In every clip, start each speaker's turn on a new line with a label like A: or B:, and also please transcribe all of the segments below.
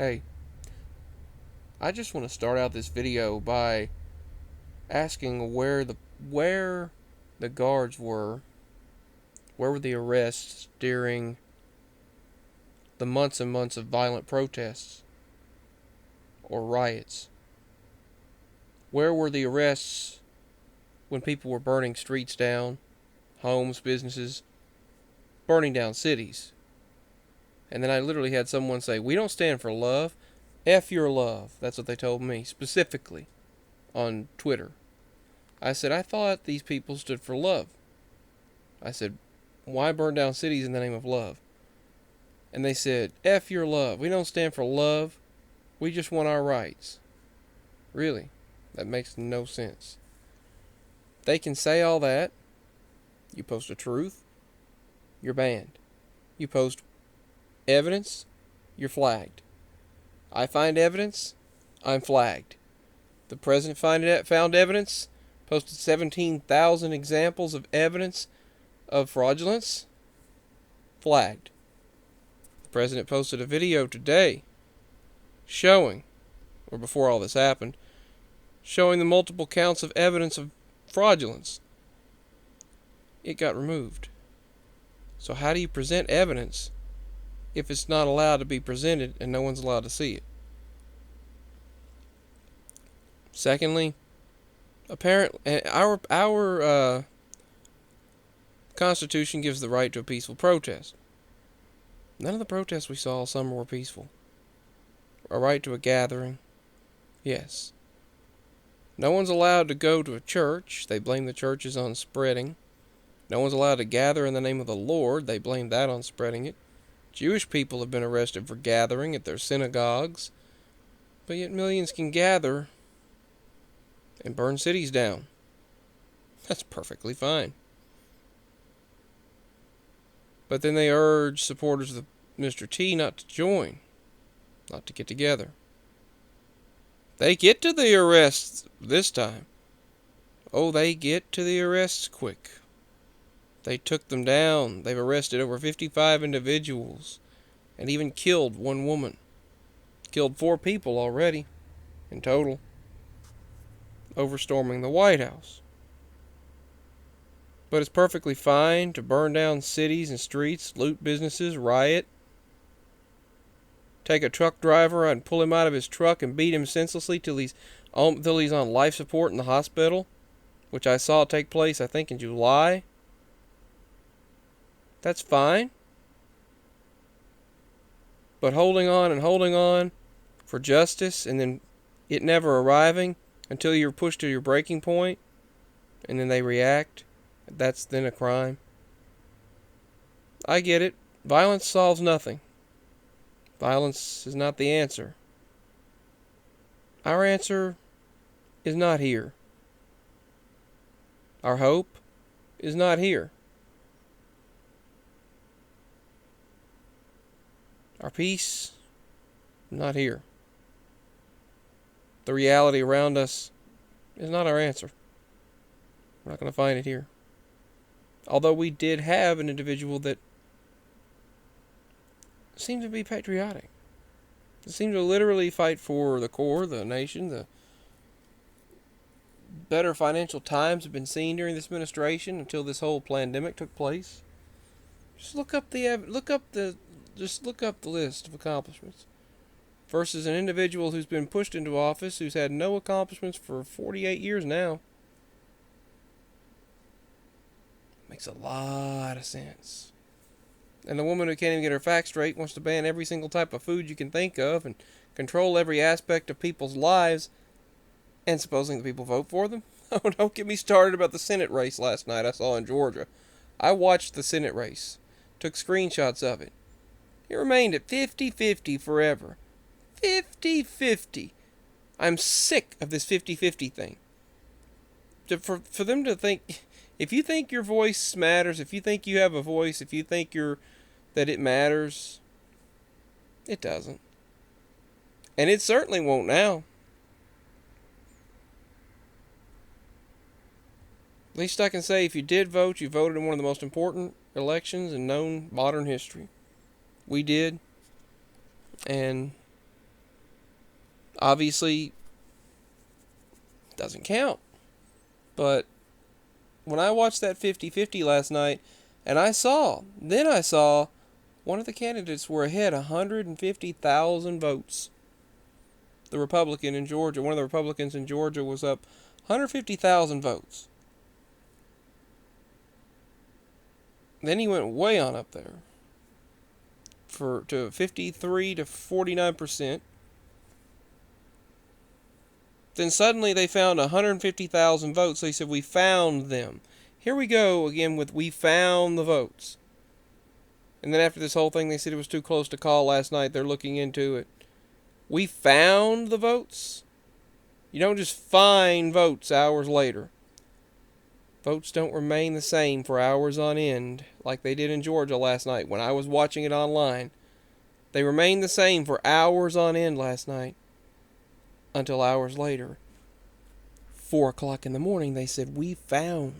A: Hey, I just want to start out this video by asking where the guards were, where were the arrests during the months and months of violent protests or riots? Where were the arrests when people were burning streets down, homes, businesses, burning down cities? And then I literally had someone say, "We don't stand for love. F your love." That's what they told me specifically on Twitter. I said, "I thought these people stood for love." I said, "Why burn down cities in the name of love?" And they said, "F your love. We don't stand for love. We just want our rights." Really? That makes no sense. They can say all that. You post a truth, you're banned. You post evidence, you're flagged. I find evidence, I'm flagged. The president found evidence, posted 17,000 examples of evidence of fraudulence, flagged. The president posted a video today showing, or before all this happened, showing the multiple counts of evidence of fraudulence. It got removed. So how do you present evidence if it's not allowed to be presented and no one's allowed to see it? Secondly, apparently our Constitution gives the right to a peaceful protest. None of the protests we saw all summer were peaceful. A right to a gathering, yes. No one's allowed to go to a church. They blame the churches on spreading. No one's allowed to gather in the name of the Lord. They blame that on spreading it. Jewish people have been arrested for gathering at their synagogues. But yet millions can gather and burn cities down. That's perfectly fine. But then they urge supporters of Mr. T not to join, not to get together. They get to the arrests this time. Oh, they get to the arrests quick. They took them down. They've arrested over 55 individuals and even killed one woman. Killed 4 people already in total over storming the White House. But it's perfectly fine to burn down cities and streets, loot businesses, riot, take a truck driver and pull him out of his truck and beat him senselessly till he's on life support in the hospital, which I saw take place, I think, in July. That's fine. But holding on for justice and then it never arriving until you're pushed to your breaking point and then they react, that's then a crime. I get it. Violence solves nothing. Violence is not the answer. Our answer is not here. Our hope is not here. Our peace, not here. The reality around us is not our answer. We're not going to find it here. Although we did have an individual that seemed to be patriotic. It seemed to literally fight for the core, the nation, the better financial times have been seen during this administration until this whole pandemic took place. Just look up the list of accomplishments versus an individual who's been pushed into office who's had no accomplishments for 48 years now. Makes a lot of sense. And the woman who can't even get her facts straight wants to ban every single type of food you can think of and control every aspect of people's lives, and supposing the people vote for them? Oh, don't get me started about the Senate race last night I saw in Georgia. I watched the Senate race, took screenshots of it. It remained at 50-50 forever. 50-50. I'm sick of this 50-50 thing. For them to think, if you think your voice matters, if you think you have a voice, if you think that it matters, it doesn't. And it certainly won't now. At least I can say if you did vote, you voted in one of the most important elections in known modern history. We did. And obviously doesn't count. But when I watched that 50-50 last night, and then I saw one of the candidates were ahead 150,000 votes. The Republican in Georgia, one of the Republicans in Georgia was up 150,000 votes. Then he went way on up there to 53 to 49%. Then suddenly they found 150,000 votes. They said, we found them. Here we go again with we found the votes. And then after this whole thing, they said it was too close to call last night. They're looking into it. We found the votes? You don't just find votes hours later. Votes don't remain the same for hours on end like they did in Georgia last night when I was watching it online. They remained the same for hours on end last night until hours later. 4 o'clock in the morning, they said, we found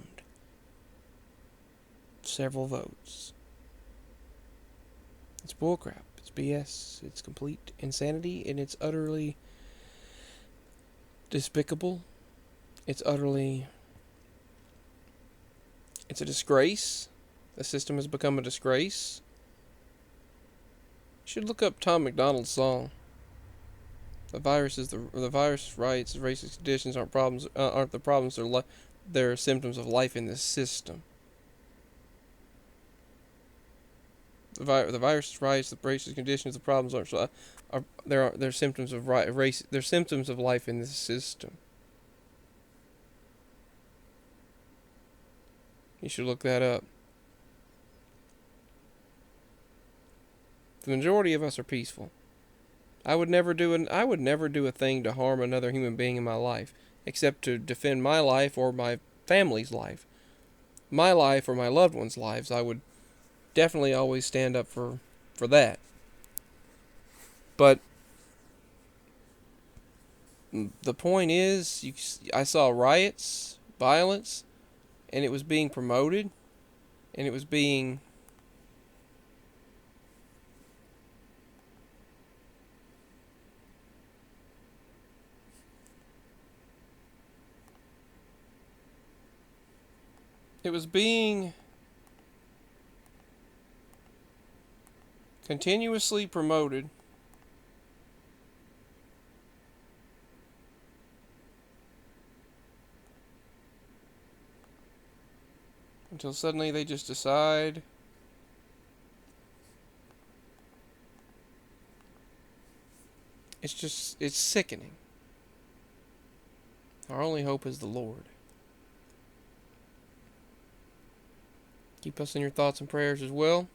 A: several votes. It's bullcrap. It's BS. It's complete insanity, and it's utterly despicable. It's a disgrace. The system has become a disgrace. You should look up Tom MacDonald's song. The virus riots, racist conditions aren't the problems. They're symptoms of life in this system. The virus riots, the racist conditions, the problems they're symptoms of race. They're symptoms of life in this system. You should look that up. The majority of us are peaceful. I would never do a thing to harm another human being in my life, except to defend my life or my family's life. My life or my loved ones' lives, I would definitely always stand up for that. But the point is, I saw riots, violence, and it was being promoted, and it was being continuously promoted until suddenly they just decide it's sickening. Our only hope is the Lord. Keep us in your thoughts and prayers as well.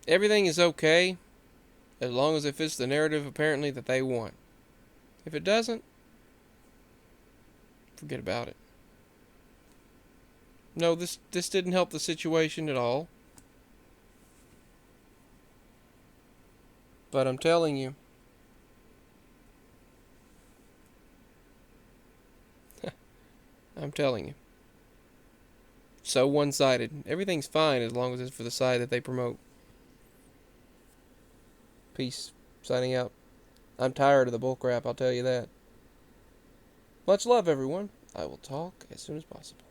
A: Everything is okay as long as it fits the narrative apparently that they want. If it doesn't, forget about it. No, this didn't help the situation at all. But I'm telling you, so one-sided. Everything's fine as long as it's for the side that they promote. Peace. Signing out. I'm tired of the bullcrap, I'll tell you that. Much love, everyone. I will talk as soon as possible.